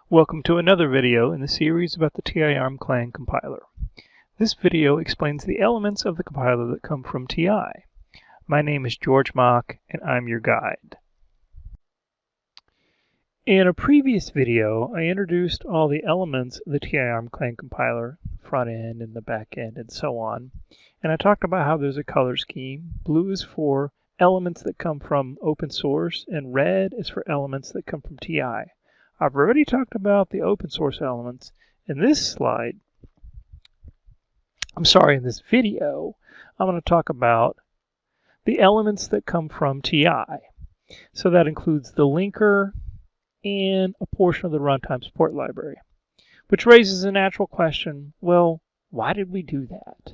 Welcome to another video in the series about the TI-ARM-Clang compiler. This video explains the elements of the compiler that come from TI. My name is George Mock and I'm your guide. In a previous video, I introduced all the elements of the TI-ARM-Clang compiler, the front end and the back end and so on. And I talked about how there's a color scheme. Blue is for elements that come from open source and red is for elements that come from TI. I've already talked about the open source elements. In this video, I'm going to talk about the elements that come from TI. So that includes the linker and a portion of the runtime support library, which raises a natural question, well, why did we do that?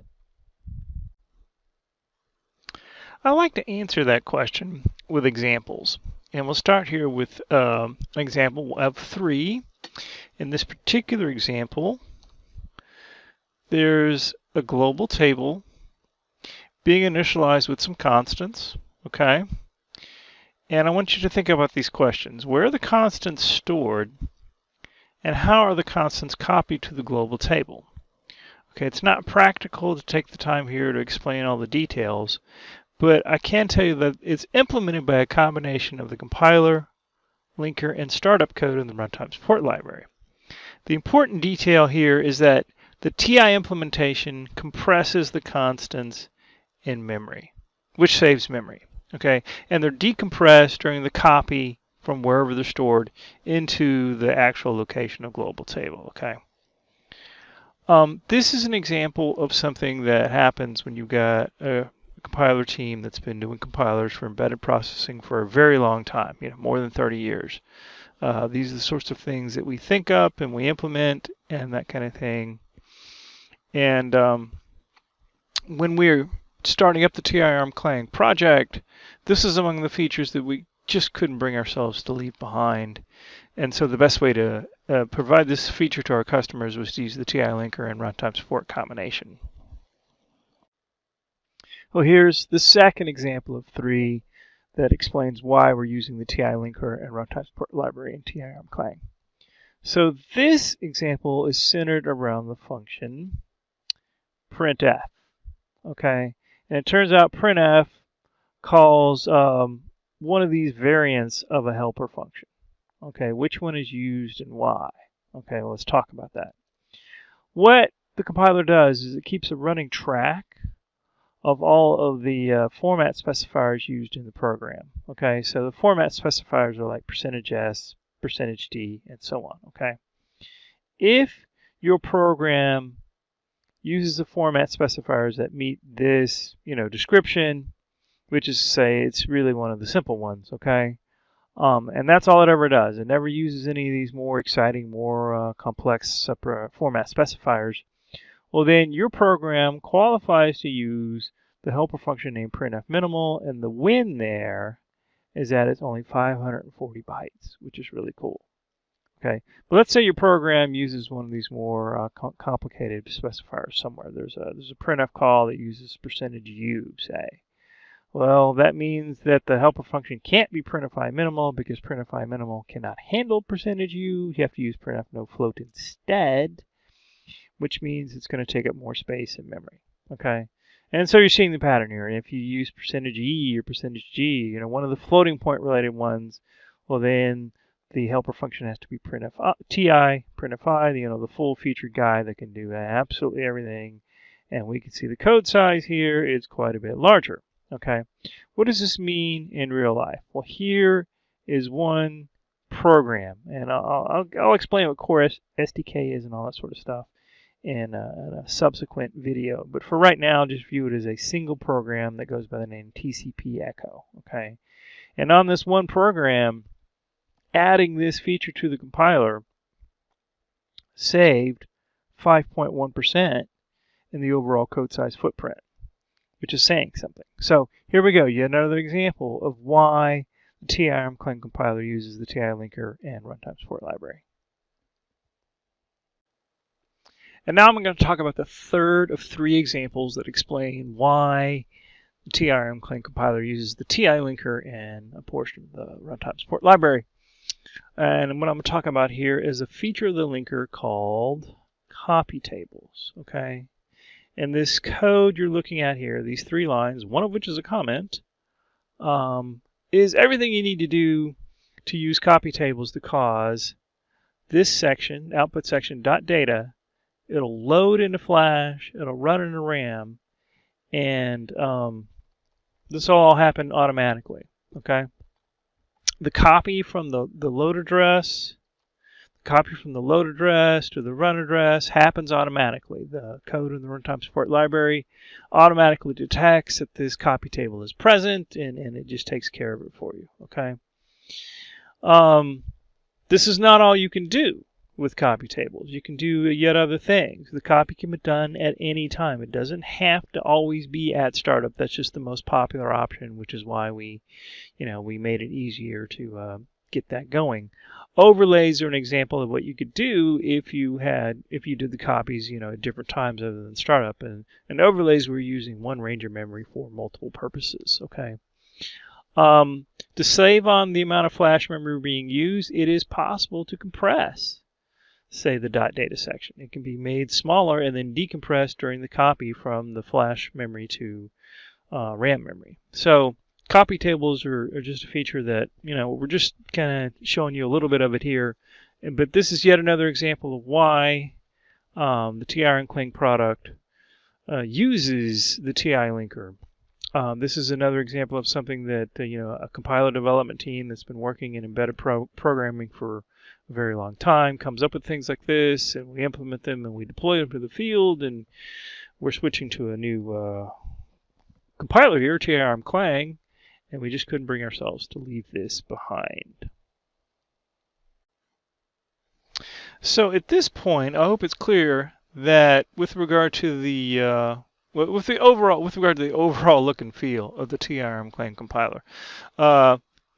I like to answer that question with examples. And we'll start here with an example of 3. In this particular example, there's a global table being initialized with some constants, okay? And I want you to think about these questions. Where are the constants stored? And how are the constants copied to the global table? Okay, it's not practical to take the time here to explain all the details, but I can tell you that it's implemented by a combination of the compiler, linker, and startup code in the runtime support library. The important detail here is that the TI implementation compresses the constants in memory, which saves memory. Okay, and they're decompressed during the copy from wherever they're stored into the actual location of global table. Okay. This is an example of something that happens when you've got a compiler team that's been doing compilers for embedded processing for a very long time, more than 30 years. These are the sorts of things that we think up and we implement and that kind of thing. And when we're starting up the TI-ARM-Clang project, this is among the features that we just couldn't bring ourselves to leave behind. And so the best way to provide this feature to our customers was to use the TI linker and runtime support combination. Well, here's the second example of 3 that explains why we're using the TI linker and runtime support library in TI-ARM-Clang. So this example is centered around the function printf. Okay, and it turns out printf calls one of these variants of a helper function. Okay, which one is used and why? Okay, well, let's talk about that. What the compiler does is it keeps a running track of all of the format specifiers used in the program. Okay, so the format specifiers are like %s, %d, and so on. Okay, if your program uses the format specifiers that meet this, description, which is to say it's really one of the simple ones. Okay, and that's all it ever does. It never uses any of these more exciting, more complex format specifiers. Well, then your program qualifies to use the helper function named printf minimal, and the win there is that it's only 540 bytes, which is really cool. Okay, but let's say your program uses one of these more complicated specifiers somewhere. There's a printf call that uses %u, say. Well, that means that the helper function can't be printf minimal because printf minimal cannot handle %u. You have to use printf no float instead, which means it's going to take up more space in memory. Okay, and so you're seeing the pattern here. And if you use %e or %g, one of the floating point related ones, well then the helper function has to be printf printf, the full featured guy that can do absolutely everything. And we can see the code size here is quite a bit larger. Okay, what does this mean in real life? Well, here is one program, and I'll explain what Core SDK is and all that sort of stuff in a subsequent video. But for right now, just view it as a single program that goes by the name TCP Echo. Okay, and on this one program, adding this feature to the compiler saved 5.1% in the overall code size footprint, which is saying something. So here we go, yet another example of why the TI-ARM-Clang compiler uses the TI linker and runtime support library. And now I'm going to talk about the third of 3 examples that explain why the TI-ARM-Clang compiler uses the TI linker and a portion of the runtime support library. And what I'm talking about here is a feature of the linker called copy tables, okay? And this code you're looking at here, these 3 lines, one of which is a comment, is everything you need to do to use copy tables to cause this section, output section .data, it'll load into Flash, it'll run into RAM, and this will all happen automatically, okay? The copy from the load address, to the run address happens automatically. The code in the runtime support library automatically detects that this copy table is present, and it just takes care of it for you, okay? This is not all you can do with copy tables. You can do yet other things. The copy can be done at any time. It doesn't have to always be at startup. That's just the most popular option, which is why we made it easier to get that going. Overlays are an example of what you could do if you did the copies, at different times other than startup. And overlays, we're using one Ranger memory for multiple purposes. Okay. To save on the amount of flash memory being used, it is possible to compress, say, the .data section. It can be made smaller and then decompressed during the copy from the flash memory to RAM memory. So copy tables are just a feature that, we're just kind of showing you a little bit of it here. But this is yet another example of why the TI and Clang product uses the TI linker. This is another example of something that a compiler development team that's been working in embedded programming for a very long time comes up with things like this, and we implement them and we deploy them to the field, and we're switching to a new compiler here, TI Clang, and we just couldn't bring ourselves to leave this behind. So at this point, I hope it's clear that with regard to the with regard to the overall look and feel of the TI Clang compiler,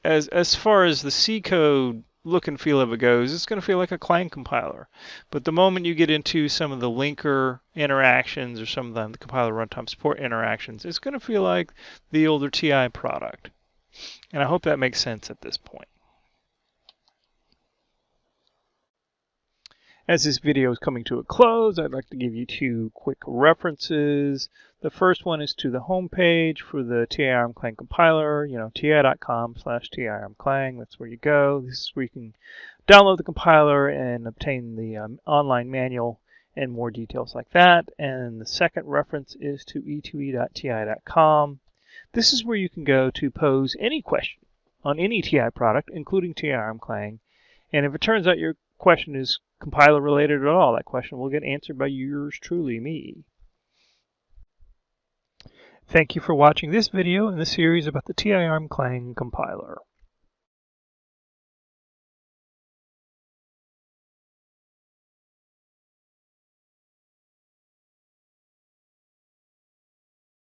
as far as the C code look and feel of it goes, it's going to feel like a Clang compiler. But the moment you get into some of the linker interactions or some of the compiler runtime support interactions, it's going to feel like the older TI product. And I hope that makes sense at this point. As this video is coming to a close, I'd like to give you 2 quick references. The first one is to the home page for the TI Clang compiler, ti.com/TI-Clang. That's where you go. This is where you can download the compiler and obtain the online manual and more details like that. And the second reference is to e2e.ti.com. This is where you can go to pose any question on any TI product, including TI Clang. And if it turns out your question is compiler related at all, that question will get answered by yours truly, me. Thank you for watching this video in the series about the TI Clang compiler.